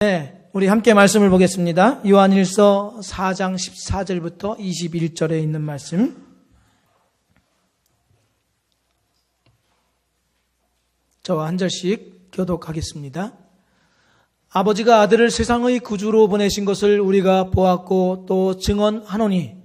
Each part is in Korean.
네, 우리 함께 말씀을 보겠습니다. 요한일서 4장 14절부터 21절에 있는 말씀. 저와 한 절씩 교독하겠습니다. 아버지가 아들을 세상의 구주로 보내신 것을 우리가 보았고 또 증언하노니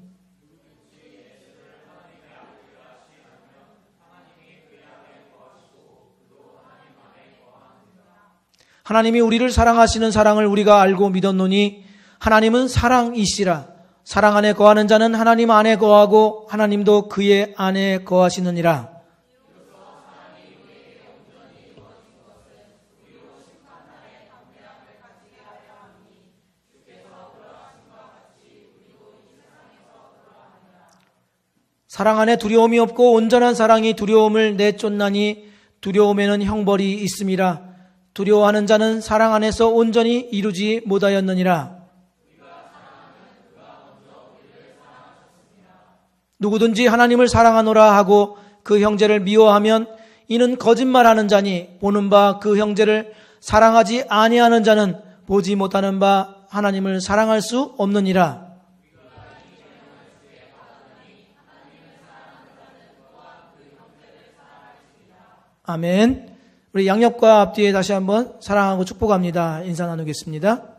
하나님이 우리를 사랑하시는 사랑을 우리가 알고 믿었노니 하나님은 사랑이시라. 사랑 안에 거하는 자는 하나님 안에 거하고 하나님도 그의 안에 거하시느니라. 사랑 안에 두려움이 없고 온전한 사랑이 두려움을 내쫓나니 두려움에는 형벌이 있음이라. 두려워하는 자는 사랑 안에서 온전히 이루지 못하였느니라. 누구든지 하나님을 사랑하노라 하고 그 형제를 미워하면 이는 거짓말하는 자니 보는 바 그 형제를 사랑하지 아니하는 자는 보지 못하는 바 하나님을 사랑할 수 없느니라. 아멘. 우리 양옆과 앞뒤에 다시 한번 사랑하고 축복합니다. 인사 나누겠습니다.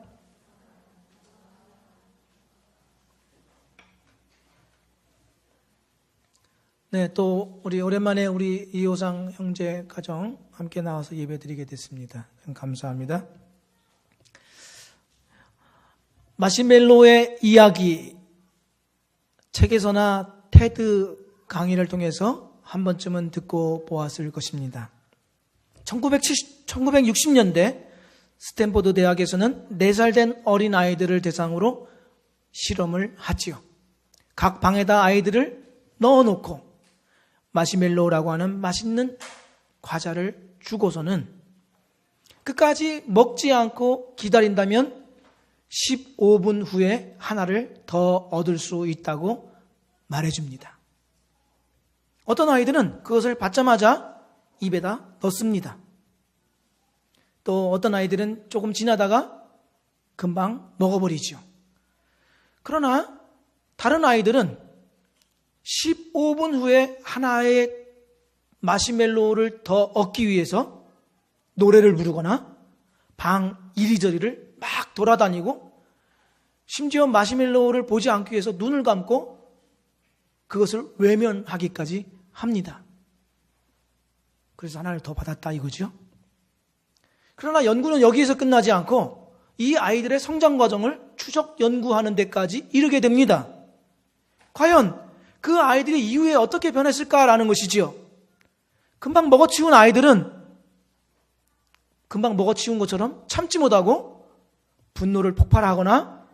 네, 또 우리 오랜만에 우리 이호상 형제 가정 함께 나와서 예배드리게 됐습니다. 감사합니다. 마시멜로의 이야기 책에서나 테드 강의를 통해서 한 번쯤은 듣고 보았을 것입니다. 1960년대 스탠포드 대학에서는 4살 된 어린 아이들을 대상으로 실험을 하지요. 각 방에다 아이들을 넣어놓고 마시멜로우라고 하는 맛있는 과자를 주고서는 끝까지 먹지 않고 기다린다면 15분 후에 하나를 더 얻을 수 있다고 말해줍니다. 어떤 아이들은 그것을 받자마자 입에다 넣습니다. 또 어떤 아이들은 조금 지나다가 금방 먹어버리죠. 그러나 다른 아이들은 15분 후에 하나의 마시멜로우를 더 얻기 위해서 노래를 부르거나 방 이리저리를 막 돌아다니고 심지어 마시멜로우를 보지 않기 위해서 눈을 감고 그것을 외면하기까지 합니다. 그래서 하나를 더 받았다 이거죠. 그러나 연구는 여기에서 끝나지 않고 이 아이들의 성장 과정을 추적 연구하는 데까지 이르게 됩니다. 과연 그 아이들이 이후에 어떻게 변했을까라는 것이지요. 금방 먹어치운 아이들은 금방 먹어치운 것처럼 참지 못하고 분노를 폭발하거나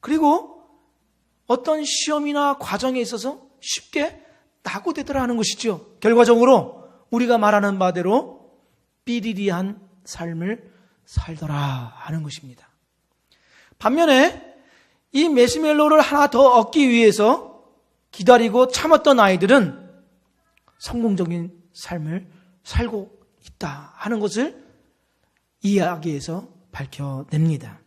그리고 어떤 시험이나 과정에 있어서 쉽게 낙오되더라 하는 것이죠. 결과적으로 우리가 말하는 바대로 삐리리한 삶을 살더라 하는 것입니다. 반면에 이 마시멜로를 하나 더 얻기 위해서 기다리고 참았던 아이들은 성공적인 삶을 살고 있다 하는 것을 이야기에서 밝혀냅니다.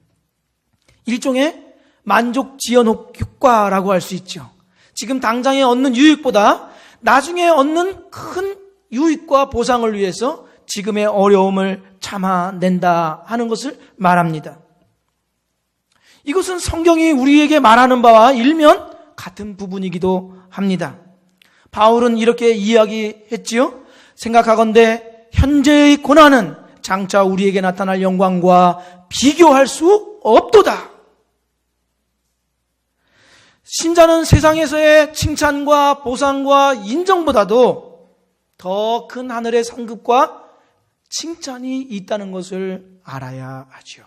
일종의 만족 지연 효과라고 할 수 있죠. 지금 당장에 얻는 유익보다 나중에 얻는 큰 유익과 보상을 위해서 지금의 어려움을 참아낸다 하는 것을 말합니다. 이것은 성경이 우리에게 말하는 바와 일면 같은 부분이기도 합니다. 바울은 이렇게 이야기했지요. 생각하건대 현재의 고난은 장차 우리에게 나타날 영광과 비교할 수 없도다. 신자는 세상에서의 칭찬과 보상과 인정보다도 더 큰 하늘의 상급과 칭찬이 있다는 것을 알아야 하죠.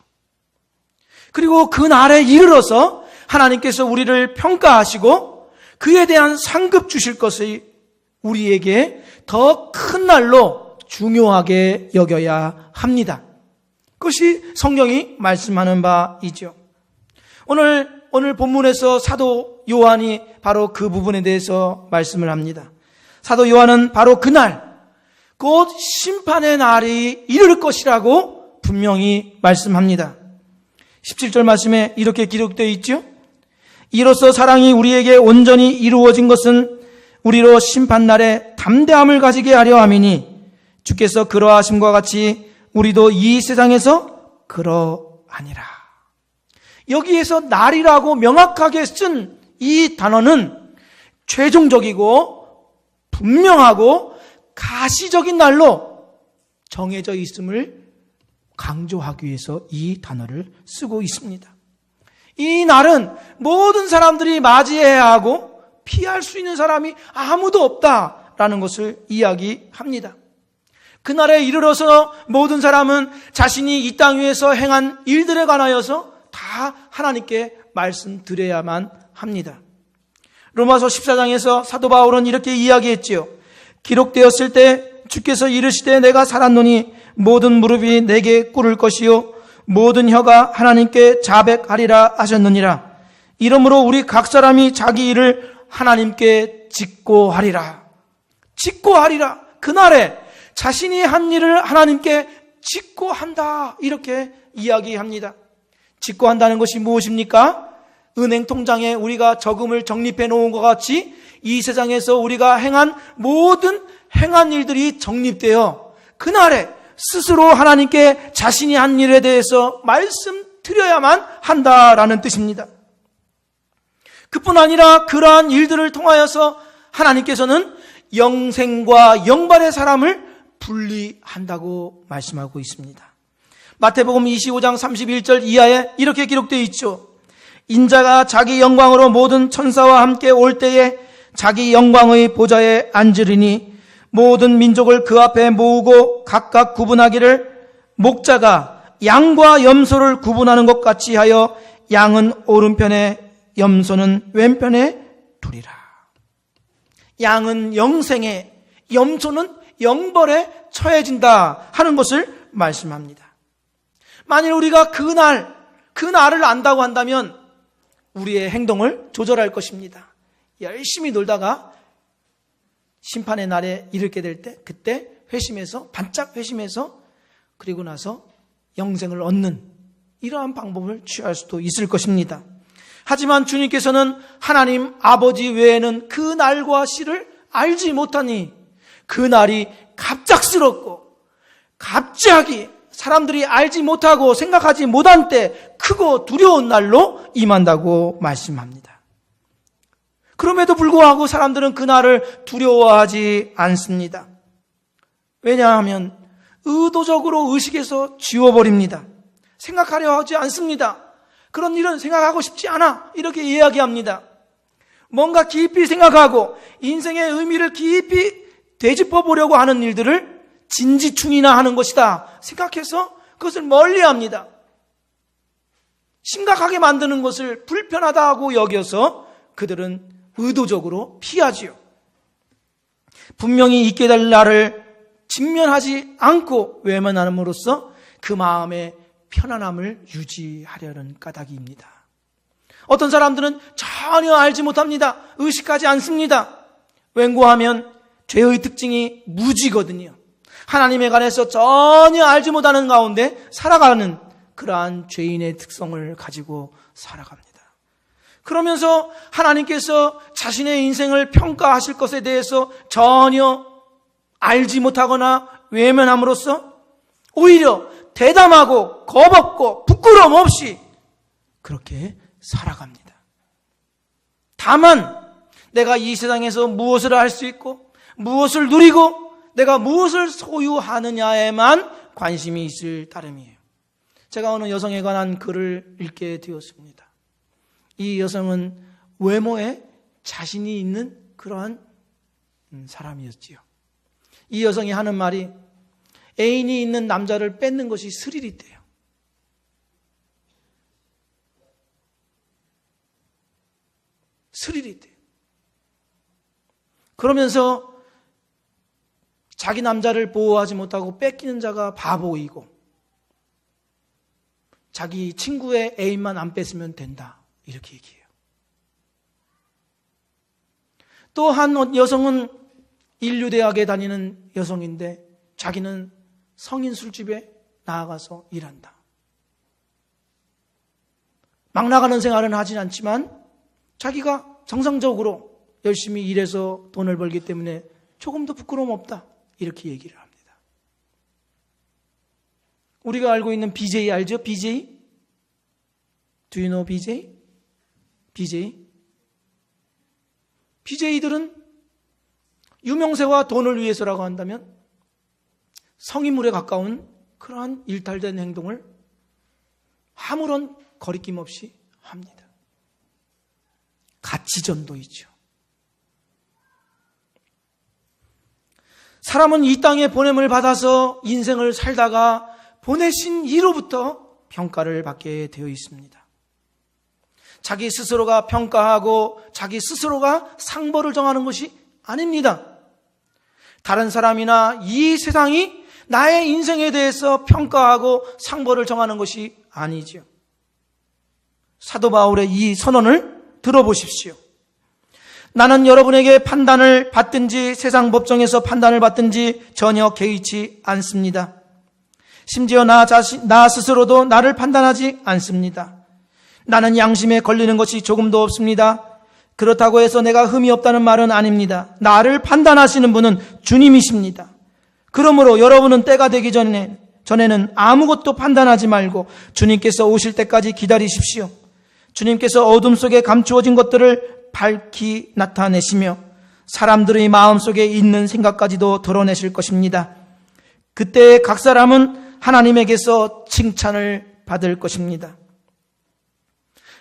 그리고 그 날에 이르러서 하나님께서 우리를 평가하시고 그에 대한 상급 주실 것이 우리에게 더 큰 날로 중요하게 여겨야 합니다. 그것이 성경이 말씀하는 바이죠. 오늘 본문에서 사도 요한이 바로 그 부분에 대해서 말씀을 합니다. 사도 요한은 바로 그날 곧 심판의 날이 이를 것이라고 분명히 말씀합니다. 17절 말씀에 이렇게 기록되어 있죠. 이로써 사랑이 우리에게 온전히 이루어진 것은 우리로 심판날에 담대함을 가지게 하려 함이니 주께서 그러하심과 같이 우리도 이 세상에서 그러하니라. 여기에서 날이라고 명확하게 쓴 이 단어는 최종적이고 분명하고 가시적인 날로 정해져 있음을 강조하기 위해서 이 단어를 쓰고 있습니다. 이 날은 모든 사람들이 맞이해야 하고 피할 수 있는 사람이 아무도 없다라는 것을 이야기합니다. 그날에 이르러서 모든 사람은 자신이 이 땅 위에서 행한 일들에 관하여서 다 하나님께 말씀드려야만 합니다. 로마서 14장에서 사도 바울은 이렇게 이야기했지요. 기록되었을 때 주께서 이르시되 내가 살았노니 모든 무릎이 내게 꿇을 것이요 모든 혀가 하나님께 자백하리라 하셨느니라. 이러므로 우리 각 사람이 자기 일을 하나님께 직고하리라. 직고하리라. 그날에 자신이 한 일을 하나님께 직고한다. 이렇게 이야기합니다. 직고한다는 것이 무엇입니까? 은행 통장에 우리가 저금을 적립해 놓은 것 같이 이 세상에서 우리가 모든 행한 일들이 적립되어 그날에 스스로 하나님께 자신이 한 일에 대해서 말씀드려야만 한다라는 뜻입니다. 그뿐 아니라 그러한 일들을 통하여서 하나님께서는 영생과 영발의 사람을 분리한다고 말씀하고 있습니다. 마태복음 25장 31절 이하에 이렇게 기록되어 있죠. 인자가 자기 영광으로 모든 천사와 함께 올 때에 자기 영광의 보좌에 앉으리니 모든 민족을 그 앞에 모으고 각각 구분하기를 목자가 양과 염소를 구분하는 것 같이 하여 양은 오른편에 염소는 왼편에 두리라. 양은 영생에 염소는 영벌에 처해진다 하는 것을 말씀합니다. 만일 우리가 그 날을 안다고 한다면 우리의 행동을 조절할 것입니다. 열심히 놀다가 심판의 날에 이르게 될 때 그때 반짝 회심해서 그리고 나서 영생을 얻는 이러한 방법을 취할 수도 있을 것입니다. 하지만 주님께서는 하나님 아버지 외에는 그 날과 시를 알지 못하니 그 날이 갑작스럽고 갑자기 사람들이 알지 못하고 생각하지 못한 때 크고 두려운 날로 임한다고 말씀합니다. 그럼에도 불구하고 사람들은 그 날을 두려워하지 않습니다. 왜냐하면 의도적으로 의식에서 지워버립니다. 생각하려 하지 않습니다. 그런 일은 생각하고 싶지 않아 이렇게 이야기합니다. 뭔가 깊이 생각하고 인생의 의미를 깊이 되짚어 보려고 하는 일들을 진지충이나 하는 것이다 생각해서 그것을 멀리합니다. 심각하게 만드는 것을 불편하다고 여겨서 그들은 의도적으로 피하지요. 분명히 있게 될 날을 직면하지 않고 외면함으로써 그 마음의 편안함을 유지하려는 까닭입니다. 어떤 사람들은 전혀 알지 못합니다. 의식하지 않습니다. 웬고하면 죄의 특징이 무지거든요. 하나님에 관해서 전혀 알지 못하는 가운데 살아가는 그러한 죄인의 특성을 가지고 살아갑니다. 그러면서 하나님께서 자신의 인생을 평가하실 것에 대해서 전혀 알지 못하거나 외면함으로써 오히려 대담하고 겁없고 부끄러움 없이 그렇게 살아갑니다. 다만 내가 이 세상에서 무엇을 할 수 있고 무엇을 누리고 내가 무엇을 소유하느냐에만 관심이 있을 따름이에요. 제가 어느 여성에 관한 글을 읽게 되었습니다. 이 여성은 외모에 자신이 있는 그러한 사람이었지요. 이 여성이 하는 말이 애인이 있는 남자를 뺏는 것이 스릴이 있대요. 스릴이 있대요. 그러면서 자기 남자를 보호하지 못하고 뺏기는 자가 바보이고 자기 친구의 애인만 안 뺏으면 된다. 이렇게 얘기해요. 또 한 여성은 인류대학에 다니는 여성인데 자기는 성인 술집에 나아가서 일한다. 막 나가는 생활은 하진 않지만 자기가 정상적으로 열심히 일해서 돈을 벌기 때문에 조금도 부끄러움 없다, 이렇게 얘기를 합니다. 우리가 알고 있는 BJ 알죠? BJ? Do you know BJ? BJ? BJ들은 유명세와 돈을 위해서라고 한다면 성인물에 가까운 그러한 일탈된 행동을 아무런 거리낌 없이 합니다. 가치전도이죠. 사람은 이 땅에 보냄을 받아서 인생을 살다가 보내신 이로부터 평가를 받게 되어 있습니다. 자기 스스로가 평가하고 자기 스스로가 상벌을 정하는 것이 아닙니다. 다른 사람이나 이 세상이 나의 인생에 대해서 평가하고 상벌을 정하는 것이 아니죠. 사도 바울의 이 선언을 들어보십시오. 나는 여러분에게 판단을 받든지 세상 법정에서 판단을 받든지 전혀 개의치 않습니다. 심지어 나 스스로도 나를 판단하지 않습니다. 나는 양심에 걸리는 것이 조금도 없습니다. 그렇다고 해서 내가 흠이 없다는 말은 아닙니다. 나를 판단하시는 분은 주님이십니다. 그러므로 여러분은 때가 되기 전에는 아무것도 판단하지 말고 주님께서 오실 때까지 기다리십시오. 주님께서 어둠 속에 감추어진 것들을 밝히 나타내시며 사람들의 마음속에 있는 생각까지도 드러내실 것입니다. 그때 각 사람은 하나님에게서 칭찬을 받을 것입니다.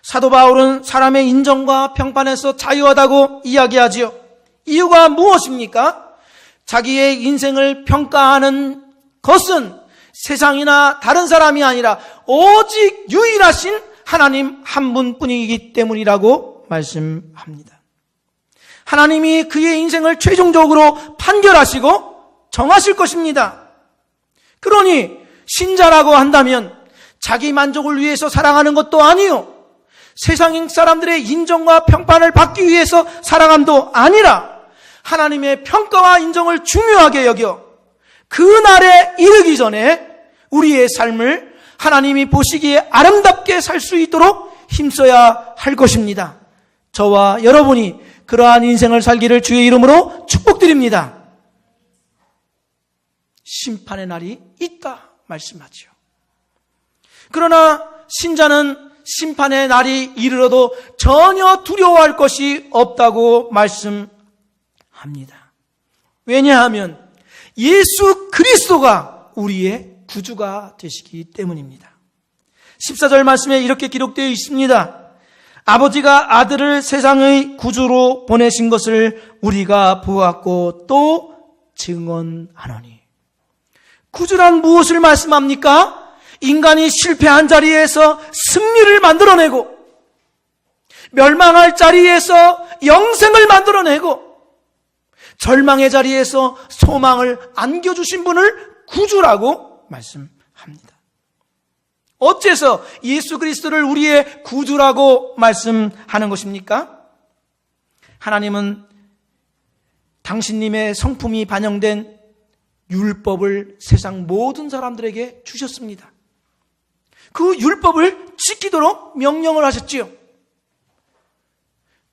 사도 바울은 사람의 인정과 평판에서 자유하다고 이야기하지요. 이유가 무엇입니까? 자기의 인생을 평가하는 것은 세상이나 다른 사람이 아니라 오직 유일하신 하나님 한 분뿐이기 때문이라고 말씀합니다. 하나님이 그의 인생을 최종적으로 판결하시고 정하실 것입니다. 그러니 신자라고 한다면 자기 만족을 위해서 살아가는 것도 아니요, 세상 사람들의 인정과 평판을 받기 위해서 살아감도 아니라 하나님의 평가와 인정을 중요하게 여겨 그 날에 이르기 전에 우리의 삶을 하나님이 보시기에 아름답게 살 수 있도록 힘써야 할 것입니다. 저와 여러분이 그러한 인생을 살기를 주의 이름으로 축복드립니다. 심판의 날이 있다 말씀하죠. 그러나 신자는 심판의 날이 이르러도 전혀 두려워할 것이 없다고 말씀합니다. 왜냐하면 예수 그리스도가 우리의 구주가 되시기 때문입니다. 14절 말씀에 이렇게 기록되어 있습니다. 아버지가 아들을 세상의 구주로 보내신 것을 우리가 보았고 또 증언하노니. 구주란 무엇을 말씀합니까? 인간이 실패한 자리에서 승리를 만들어내고 멸망할 자리에서 영생을 만들어내고 절망의 자리에서 소망을 안겨주신 분을 구주라고 말씀합니다. 어째서 예수 그리스도를 우리의 구주라고 말씀하는 것입니까? 하나님은 당신님의 성품이 반영된 율법을 세상 모든 사람들에게 주셨습니다. 그 율법을 지키도록 명령을 하셨지요.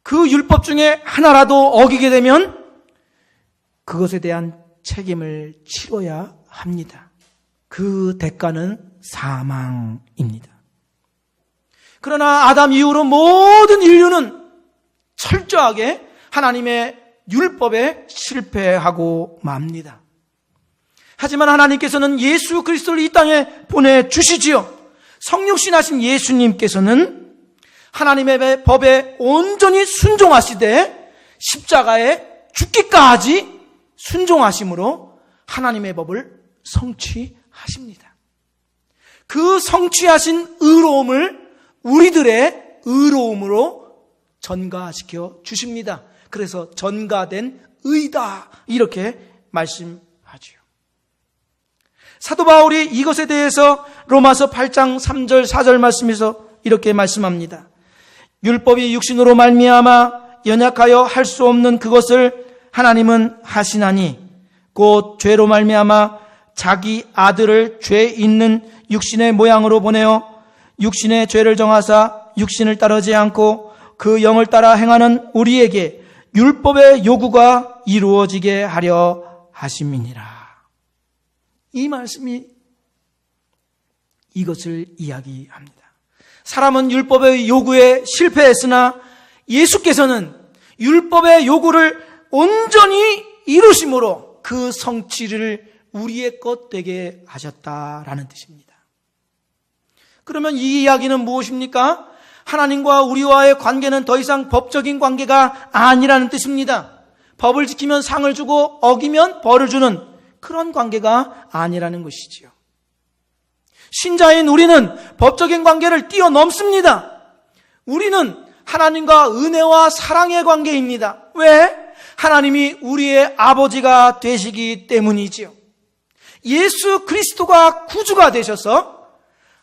그 율법 중에 하나라도 어기게 되면 그것에 대한 책임을 치러야 합니다. 그 대가는 사망입니다. 그러나 아담 이후로 모든 인류는 철저하게 하나님의 율법에 실패하고 맙니다. 하지만 하나님께서는 예수 그리스도를 이 땅에 보내주시지요. 성육신하신 예수님께서는 하나님의 법에 온전히 순종하시되 십자가에 죽기까지 순종하심으로 하나님의 법을 성취하십니다. 그 성취하신 의로움을 우리들의 의로움으로 전가시켜 주십니다. 그래서 전가된 의다 이렇게 말씀하지요. 사도 바울이 이것에 대해서 로마서 8장 3절 4절 말씀에서 이렇게 말씀합니다. 율법이 육신으로 말미암아 연약하여 할 수 없는 그것을 하나님은 하시나니 곧 죄로 말미암아 자기 아들을 죄 있는 육신의 모양으로 보내어 육신의 죄를 정하사 육신을 따르지 않고 그 영을 따라 행하는 우리에게 율법의 요구가 이루어지게 하려 하심이니라. 이 말씀이 이것을 이야기합니다. 사람은 율법의 요구에 실패했으나 예수께서는 율법의 요구를 온전히 이루심으로 그 성취를 우리의 것 되게 하셨다라는 뜻입니다. 그러면 이 이야기는 무엇입니까? 하나님과 우리와의 관계는 더 이상 법적인 관계가 아니라는 뜻입니다. 법을 지키면 상을 주고 어기면 벌을 주는 그런 관계가 아니라는 것이지요. 신자인 우리는 법적인 관계를 뛰어넘습니다. 우리는 하나님과 은혜와 사랑의 관계입니다. 왜? 하나님이 우리의 아버지가 되시기 때문이지요. 예수 그리스도가 구주가 되셔서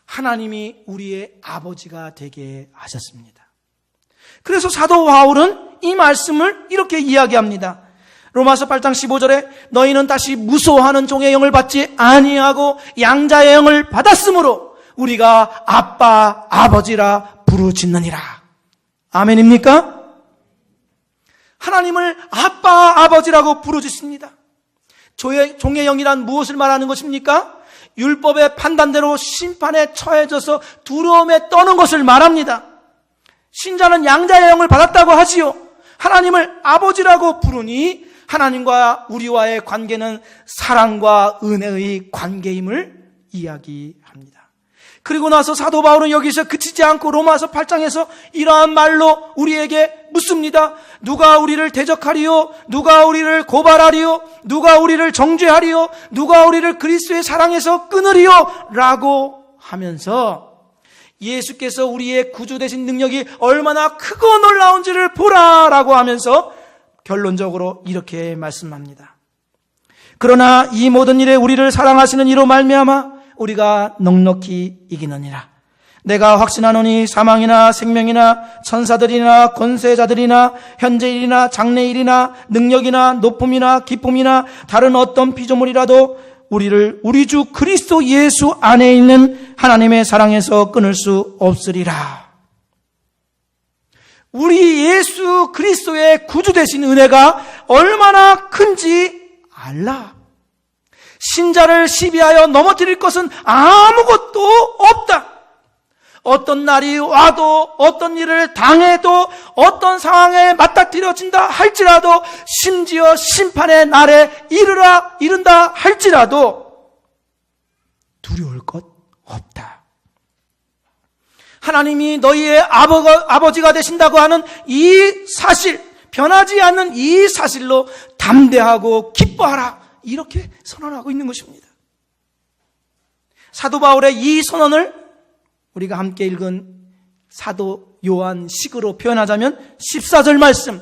하나님이 우리의 아버지가 되게 하셨습니다. 그래서 사도 바울은 이 말씀을 이렇게 이야기합니다. 로마서 8장 15절에 너희는 다시 무소하는 종의 영을 받지 아니하고 양자의 영을 받았으므로 우리가 아빠 아버지라 부르짖느니라. 아멘입니까? 하나님을 아빠 아버지라고 부르짖습니다. 종의 영이란 무엇을 말하는 것입니까? 율법의 판단대로 심판에 처해져서 두려움에 떠는 것을 말합니다. 신자는 양자의 영을 받았다고 하지요. 하나님을 아버지라고 부르니 하나님과 우리와의 관계는 사랑과 은혜의 관계임을 이야기합니다. 그리고 나서 사도 바울은 여기서 그치지 않고 로마서 8장에서 이러한 말로 우리에게 묻습니다. 누가 우리를 대적하리요? 누가 우리를 고발하리요? 누가 우리를 정죄하리요? 누가 우리를 그리스도의 사랑에서 끊으리요? 라고 하면서 예수께서 우리의 구주 되신 능력이 얼마나 크고 놀라운지를 보라라고 하면서 결론적으로 이렇게 말씀합니다. 그러나 이 모든 일에 우리를 사랑하시는 이로 말미암아 우리가 넉넉히 이기느니라. 내가 확신하노니 사망이나 생명이나 천사들이나 권세자들이나 현재일이나 장래일이나 능력이나 높음이나 기쁨이나 다른 어떤 피조물이라도 우리를 우리 주 그리스도 예수 안에 있는 하나님의 사랑에서 끊을 수 없으리라. 우리 예수 그리스도의 구주 되신 은혜가 얼마나 큰지 알라. 신자를 시비하여 넘어뜨릴 것은 아무것도 없다. 어떤 날이 와도 어떤 일을 당해도 어떤 상황에 맞닥뜨려진다 할지라도 심지어 심판의 날에 이른다 할지라도 두려울 것 없다. 하나님이 너희의 아버지가 되신다고 하는 이 사실, 변하지 않는 이 사실로 담대하고 기뻐하라. 이렇게 선언하고 있는 것입니다. 사도 바울의 이 선언을 우리가 함께 읽은 사도 요한 식으로 표현하자면 14절 말씀,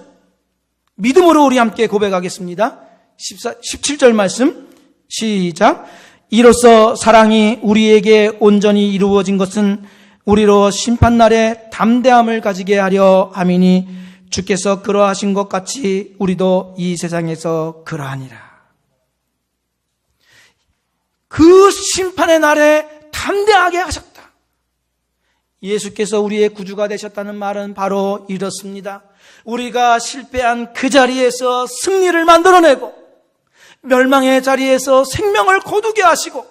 믿음으로 우리 함께 고백하겠습니다. 17절 말씀 시작. 이로써 사랑이 우리에게 온전히 이루어진 것은 우리로 심판날에 담대함을 가지게 하려 함이니 주께서 그러하신 것 같이 우리도 이 세상에서 그러하니라. 그 심판의 날에 담대하게 하셨다. 예수께서 우리의 구주가 되셨다는 말은 바로 이렇습니다. 우리가 실패한 그 자리에서 승리를 만들어내고 멸망의 자리에서 생명을 거두게 하시고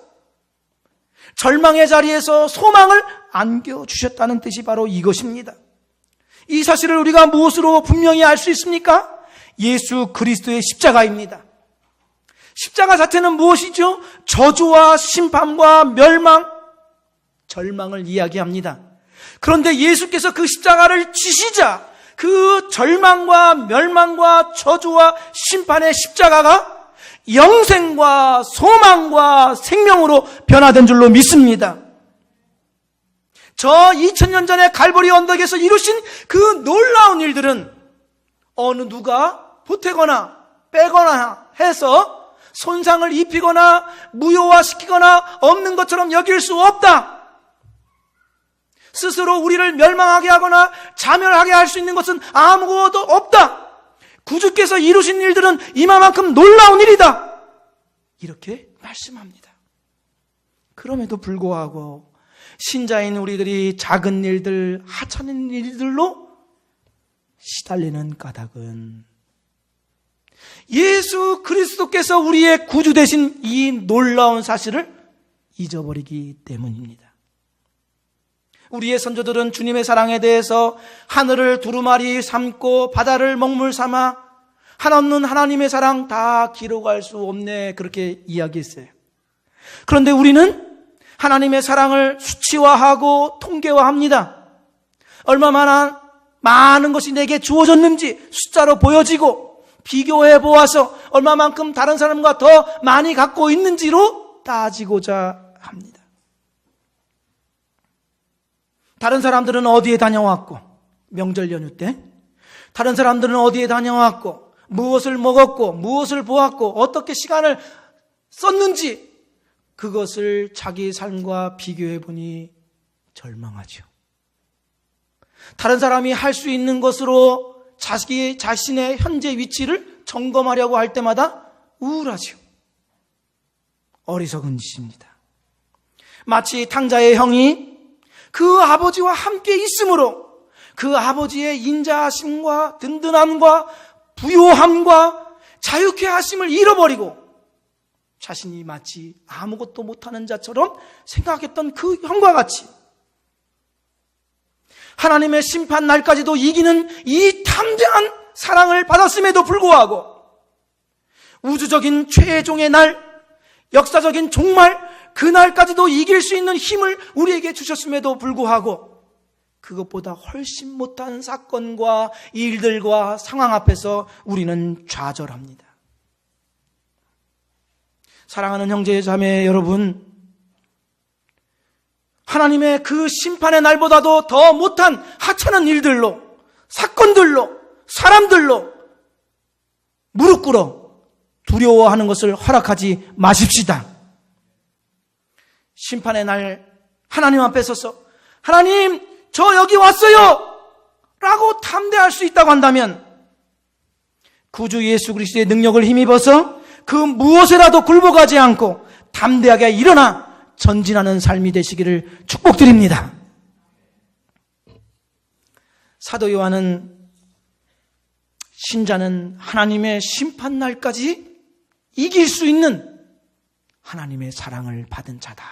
절망의 자리에서 소망을 안겨주셨다는 뜻이 바로 이것입니다. 이 사실을 우리가 무엇으로 분명히 알 수 있습니까? 예수 그리스도의 십자가입니다. 십자가 자체는 무엇이죠? 저주와 심판과 멸망, 절망을 이야기합니다. 그런데 예수께서 그 십자가를 지시자 그 절망과 멸망과 저주와 심판의 십자가가 영생과 소망과 생명으로 변화된 줄로 믿습니다. 저 2000년 전에 갈보리 언덕에서 이루신 그 놀라운 일들은 어느 누가 보태거나 빼거나 해서 손상을 입히거나 무효화시키거나 없는 것처럼 여길 수 없다. 스스로 우리를 멸망하게 하거나 자멸하게 할 수 있는 것은 아무것도 없다. 구주께서 이루신 일들은 이만큼 놀라운 일이다. 이렇게 말씀합니다. 그럼에도 불구하고 신자인 우리들이 작은 일들, 하찮은 일들로 시달리는 까닭은 예수 그리스도께서 우리의 구주 되신 이 놀라운 사실을 잊어버리기 때문입니다. 우리의 선조들은 주님의 사랑에 대해서 하늘을 두루마리 삼고 바다를 먹물 삼아 한없는 하나님의 사랑 다 기록할 수 없네, 그렇게 이야기했어요. 그런데 우리는 하나님의 사랑을 수치화하고 통계화합니다. 얼마나 많은 것이 내게 주어졌는지 숫자로 보여지고 비교해 보아서 얼마만큼 다른 사람과 더 많이 갖고 있는지로 따지고자 합니다. 다른 사람들은 어디에 다녀왔고, 명절 연휴 때 다른 사람들은 어디에 다녀왔고, 무엇을 먹었고, 무엇을 보았고, 어떻게 시간을 썼는지 그것을 자기 삶과 비교해 보니 절망하죠. 다른 사람이 할 수 있는 것으로 자신의 현재 위치를 점검하려고 할 때마다 우울하죠. 어리석은 짓입니다. 마치 탕자의 형이 그 아버지와 함께 있으므로 그 아버지의 인자하심과 든든함과 부요함과 자유케 하심을 잃어버리고 자신이 마치 아무것도 못하는 자처럼 생각했던 그 형과 같이 하나님의 심판 날까지도 이기는 이 담대한 사랑을 받았음에도 불구하고 우주적인 최종의 날, 역사적인 종말, 그날까지도 이길 수 있는 힘을 우리에게 주셨음에도 불구하고 그것보다 훨씬 못한 사건과 일들과 상황 앞에서 우리는 좌절합니다. 사랑하는 형제 자매 여러분, 하나님의 그 심판의 날보다도 더 못한 하찮은 일들로, 사건들로, 사람들로 무릎 꿇어 두려워하는 것을 허락하지 마십시다. 심판의 날 하나님 앞에 서서 하나님 저 여기 왔어요 라고 담대할 수 있다고 한다면 구주 예수 그리스도의 능력을 힘입어서 그 무엇에라도 굴복하지 않고 담대하게 일어나 전진하는 삶이 되시기를 축복드립니다. 사도 요한은 신자는 하나님의 심판날까지 이길 수 있는 하나님의 사랑을 받은 자다,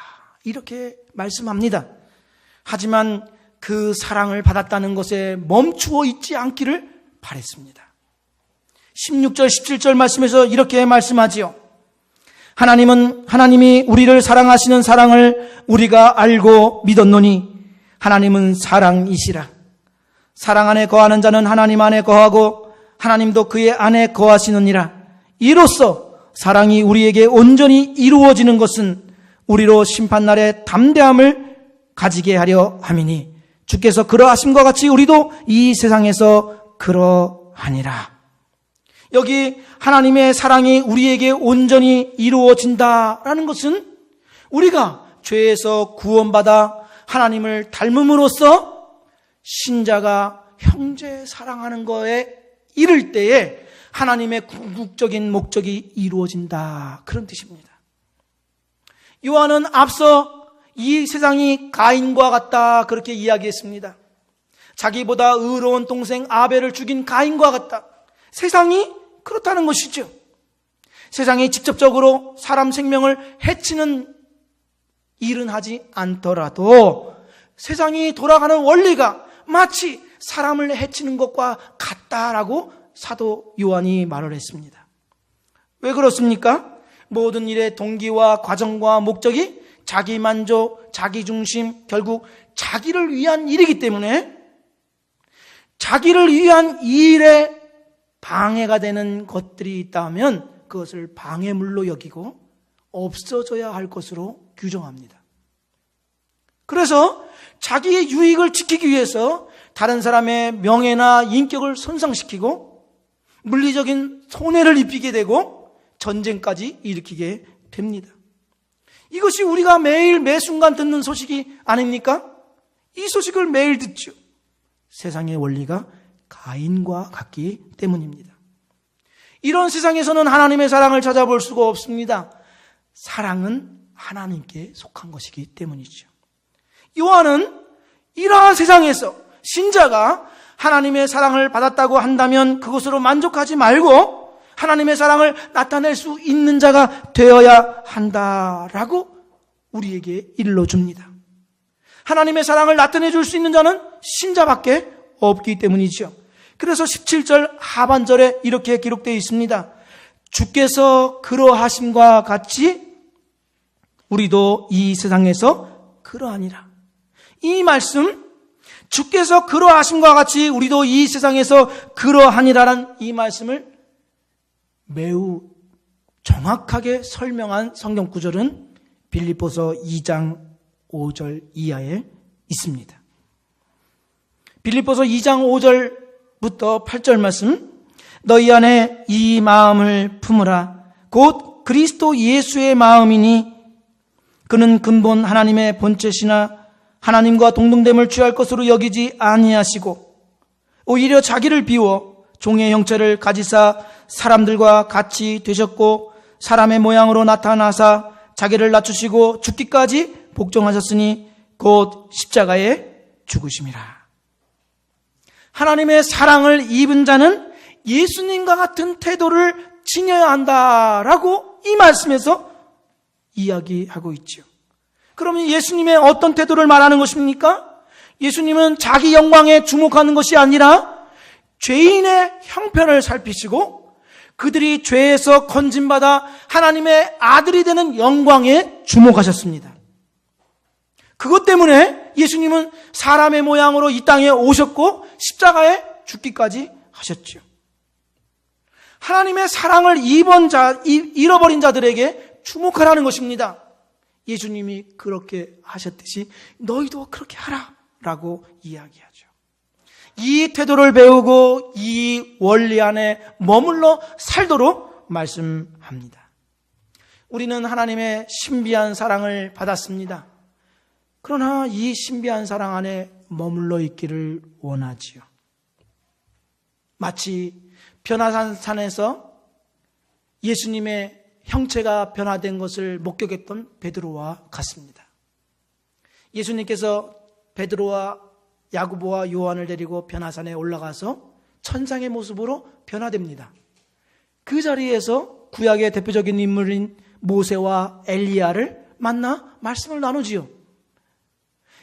이렇게 말씀합니다. 하지만 그 사랑을 받았다는 것에 멈추어 있지 않기를 바랬습니다. 16절 17절 말씀에서 이렇게 말씀하지요. 하나님이 우리를 사랑하시는 사랑을 우리가 알고 믿었노니 하나님은 사랑이시라. 사랑 안에 거하는 자는 하나님 안에 거하고 하나님도 그의 안에 거하시느니라. 이로써 사랑이 우리에게 온전히 이루어지는 것은 우리로 심판날에 담대함을 가지게 하려 함이니 주께서 그러하심과 같이 우리도 이 세상에서 그러하니라. 여기 하나님의 사랑이 우리에게 온전히 이루어진다라는 것은 우리가 죄에서 구원받아 하나님을 닮음으로써 신자가 형제 사랑하는 거에 이를 때에 하나님의 궁극적인 목적이 이루어진다, 그런 뜻입니다. 요한은 앞서 이 세상이 가인과 같다, 그렇게 이야기했습니다. 자기보다 의로운 동생 아벨을 죽인 가인과 같다. 세상이 그렇다는 것이죠. 세상이 직접적으로 사람 생명을 해치는 일은 하지 않더라도 세상이 돌아가는 원리가 마치 사람을 해치는 것과 같다라고 사도 요한이 말을 했습니다. 왜 그렇습니까? 모든 일의 동기와 과정과 목적이 자기 만족, 자기 중심, 결국 자기를 위한 일이기 때문에 자기를 위한 일에 방해가 되는 것들이 있다면 그것을 방해물로 여기고 없어져야 할 것으로 규정합니다. 그래서 자기의 유익을 지키기 위해서 다른 사람의 명예나 인격을 손상시키고 물리적인 손해를 입히게 되고 전쟁까지 일으키게 됩니다. 이것이 우리가 매일 매순간 듣는 소식이 아닙니까? 이 소식을 매일 듣죠. 세상의 원리가 가인과 같기 때문입니다. 이런 세상에서는 하나님의 사랑을 찾아볼 수가 없습니다. 사랑은 하나님께 속한 것이기 때문이죠. 요한은 이러한 세상에서 신자가 하나님의 사랑을 받았다고 한다면 그것으로 만족하지 말고 하나님의 사랑을 나타낼 수 있는 자가 되어야 한다라고 우리에게 일러줍니다. 하나님의 사랑을 나타내 줄 수 있는 자는 신자밖에 없기 때문이죠. 그래서 17절 하반절에 이렇게 기록되어 있습니다. 주께서 그러하심과 같이 우리도 이 세상에서 그러하니라. 이 말씀, 주께서 그러하심과 같이 우리도 이 세상에서 그러하니라는 이 말씀을 매우 정확하게 설명한 성경 구절은 빌립보서 2장 5절 이하에 있습니다. 빌립보서 2장 5절부터 8절 말씀, 너희 안에 이 마음을 품으라. 곧 그리스도 예수의 마음이니 그는 근본 하나님의 본체시나 하나님과 동등됨을 취할 것으로 여기지 아니하시고 오히려 자기를 비워 종의 형체를 가지사 사람들과 같이 되셨고 사람의 모양으로 나타나사 자기를 낮추시고 죽기까지 복종하셨으니 곧 십자가에 죽으심이라. 하나님의 사랑을 입은 자는 예수님과 같은 태도를 지녀야 한다라고 이 말씀에서 이야기하고 있죠. 그러면 예수님의 어떤 태도를 말하는 것입니까? 예수님은 자기 영광에 주목하는 것이 아니라 죄인의 형편을 살피시고 그들이 죄에서 건진받아 하나님의 아들이 되는 영광에 주목하셨습니다. 그것 때문에 예수님은 사람의 모양으로 이 땅에 오셨고 십자가에 죽기까지 하셨죠. 하나님의 사랑을 잃어버린 자들에게 주목하라는 것입니다. 예수님이 그렇게 하셨듯이 너희도 그렇게 하라 라고 이야기하죠. 이 태도를 배우고 이 원리 안에 머물러 살도록 말씀합니다. 우리는 하나님의 신비한 사랑을 받았습니다. 그러나 이 신비한 사랑 안에 머물러 있기를 원하지요. 마치 변화산에서 예수님의 형체가 변화된 것을 목격했던 베드로와 같습니다. 예수님께서 베드로와 야고보와 요한을 데리고 변화산에 올라가서 천상의 모습으로 변화됩니다. 그 자리에서 구약의 대표적인 인물인 모세와 엘리야를 만나 말씀을 나누지요.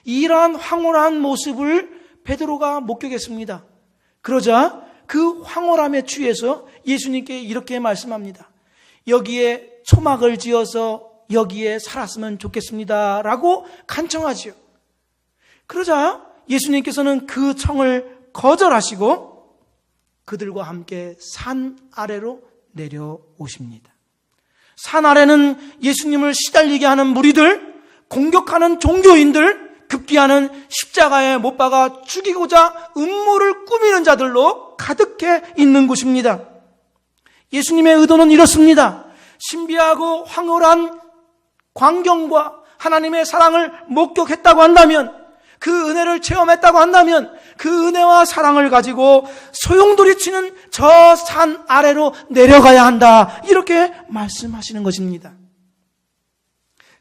이러한 황홀한 모습을 베드로가 목격했습니다. 그러자 그 황홀함에 취해서 예수님께 이렇게 말씀합니다. 여기에 초막을 지어서 여기에 살았으면 좋겠습니다 라고 간청하지요. 그러자 예수님께서는 그 청을 거절하시고 그들과 함께 산 아래로 내려오십니다. 산 아래는 예수님을 시달리게 하는 무리들, 공격하는 종교인들, 급기야는 십자가에 못 박아 죽이고자 음모를 꾸미는 자들로 가득해 있는 곳입니다. 예수님의 의도는 이렇습니다. 신비하고 황홀한 광경과 하나님의 사랑을 목격했다고 한다면, 그 은혜를 체험했다고 한다면 그 은혜와 사랑을 가지고 소용돌이치는 저 산 아래로 내려가야 한다, 이렇게 말씀하시는 것입니다.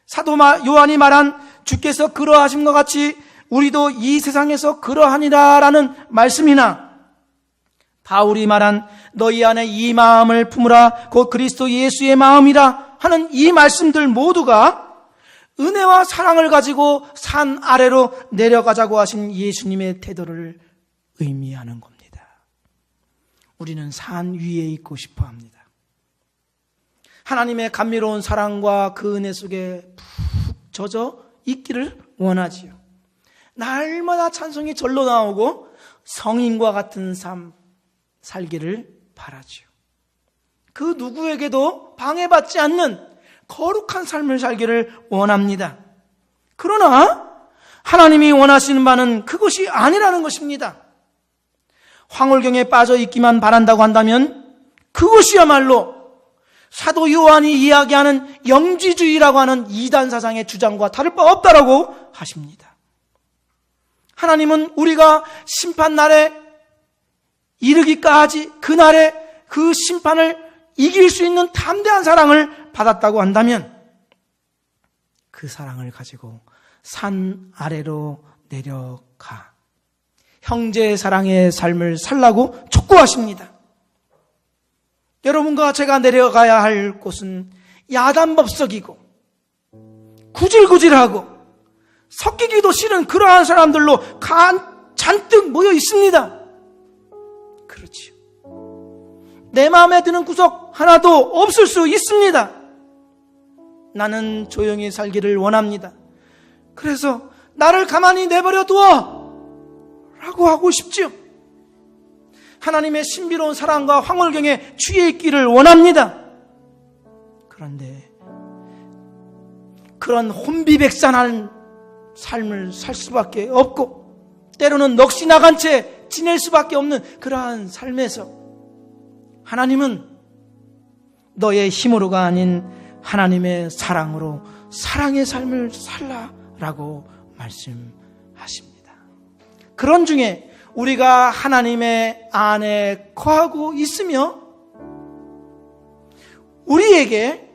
사도 요한이 말한 주께서 그러하심과 같이 우리도 이 세상에서 그러하니라 라는 말씀이나 바울이 말한 너희 안에 이 마음을 품으라 곧 그리스도 예수의 마음이라 하는 이 말씀들 모두가 은혜와 사랑을 가지고 산 아래로 내려가자고 하신 예수님의 태도를 의미하는 겁니다. 우리는 산 위에 있고 싶어 합니다. 하나님의 감미로운 사랑과 그 은혜 속에 푹 젖어 있기를 원하지요. 날마다 찬송이 절로 나오고 성인과 같은 삶 살기를 바라지요. 그 누구에게도 방해받지 않는 거룩한 삶을 살기를 원합니다. 그러나 하나님이 원하시는 바는 그것이 아니라는 것입니다. 황홀경에 빠져 있기만 바란다고 한다면 그것이야말로 사도 요한이 이야기하는 영지주의라고 하는 이단 사상의 주장과 다를 바 없다라고 하십니다. 하나님은 우리가 심판날에 이르기까지 그날에 그 심판을 이길 수 있는 담대한 사랑을 받았다고 한다면 그 사랑을 가지고 산 아래로 내려가 형제의 사랑의 삶을 살라고 촉구하십니다. 여러분과 제가 내려가야 할 곳은 야단법석이고 구질구질하고 섞이기도 싫은 그러한 사람들로 잔뜩 모여 있습니다. 그렇지요. 내 마음에 드는 구석 하나도 없을 수 있습니다. 나는 조용히 살기를 원합니다. 그래서 나를 가만히 내버려 두어 라고 하고 싶지요. 하나님의 신비로운 사랑과 황홀경에 취해 있기를 원합니다. 그런데 그런 혼비백산한 삶을 살 수밖에 없고 때로는 넋이 나간 채 지낼 수밖에 없는 그러한 삶에서 하나님은 너의 힘으로가 아닌 하나님의 사랑으로 사랑의 삶을 살라라고 말씀하십니다. 그런 중에 우리가 하나님의 안에 거하고 있으며 우리에게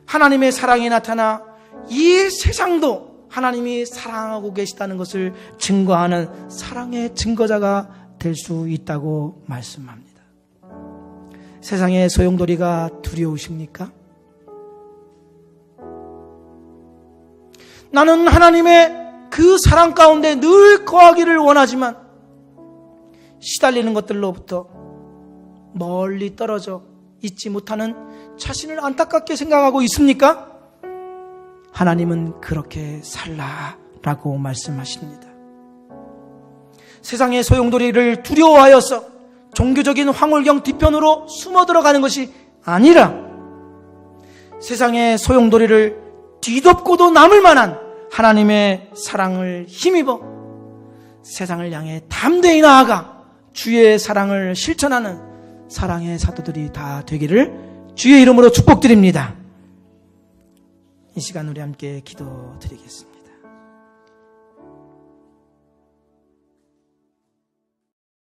하나님의 사랑이 나타나 이 세상도 하나님이 사랑하고 계시다는 것을 증거하는 사랑의 증거자가 될 수 있다고 말씀합니다. 세상의 소용돌이가 두려우십니까? 나는 하나님의 그 사랑 가운데 늘 거하기를 원하지만 시달리는 것들로부터 멀리 떨어져 있지 못하는 자신을 안타깝게 생각하고 있습니까? 하나님은 그렇게 살라라고 말씀하십니다. 세상의 소용돌이를 두려워하여서 종교적인 황홀경 뒤편으로 숨어 들어가는 것이 아니라 세상의 소용돌이를 뒤덮고도 남을 만한 하나님의 사랑을 힘입어 세상을 향해 담대히 나아가 주의 사랑을 실천하는 사랑의 사도들이 다 되기를 주의 이름으로 축복드립니다. 이 시간 우리 함께 기도드리겠습니다.